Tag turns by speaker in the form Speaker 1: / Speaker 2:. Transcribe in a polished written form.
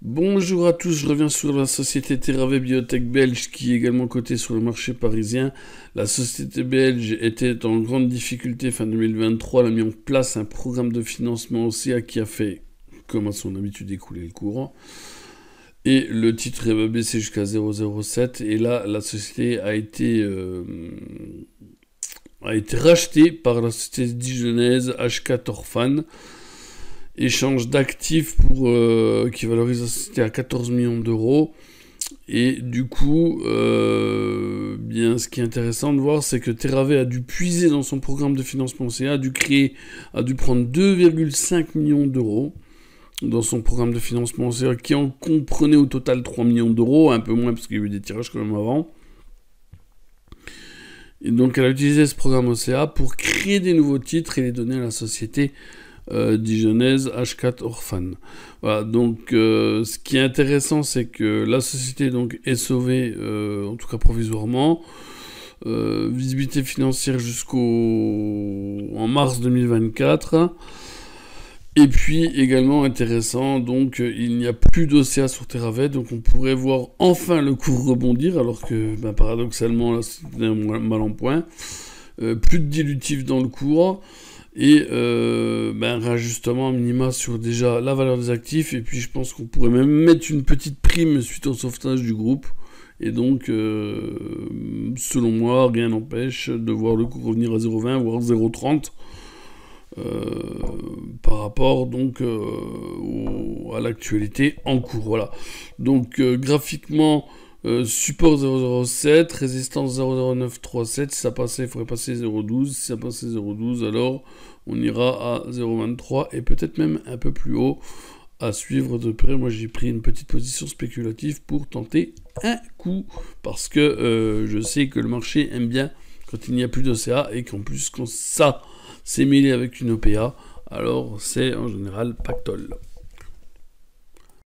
Speaker 1: Bonjour à tous, je reviens sur la société Terravet Biotech belge qui est également cotée sur le marché parisien. La société belge était en grande difficulté fin 2023, elle a mis en place un programme de financement OCA qui a fait, comme à son habitude, écouler le cours. Et le titre va baisser jusqu'à 0,07 et là la société a été rachetée par la société dijonnaise H4 Orphan. Échange d'actifs pour qui valorise la société à 14 millions d'euros. Et du coup, bien, ce qui est intéressant de voir, c'est que Terravet a dû puiser dans son programme de financement CA, a dû prendre 2,5 millions d'euros dans son programme de financement CA, qui en comprenait au total 3 millions d'euros, un peu moins parce qu'il y a eu des tirages quand même avant. Et donc elle a utilisé ce programme OCA pour créer des nouveaux titres et les donner à la société dijonnaise H4 Orphan. Voilà, donc ce qui est intéressant, c'est que la société donc est sauvée, en tout cas provisoirement. Visibilité financière en mars 2024. Et puis également intéressant, donc il n'y a plus d'OCA sur Terravet, donc on pourrait voir enfin le cours rebondir, alors que paradoxalement là c'était un mal en point. Plus de dilutif dans le cours. Et un réajustement minima sur déjà la valeur des actifs. Et puis je pense qu'on pourrait même mettre une petite prime suite au sauvetage du groupe. Et donc, selon moi, rien n'empêche de voir le cours revenir à 0,20 voire 0,30 par rapport donc à l'actualité en cours. Voilà. Donc graphiquement, support 0,07, résistance 0,0937, si ça passait, il faudrait passer 0,12, si ça passait 0,12, alors on ira à 0,23 et peut-être même un peu plus haut à suivre de près. Moi j'ai pris une petite position spéculative pour tenter un coup, parce que je sais que le marché aime bien quand il n'y a plus d'OCA et qu'en plus quand ça s'est mêlé avec une OPA, alors c'est en général pactole.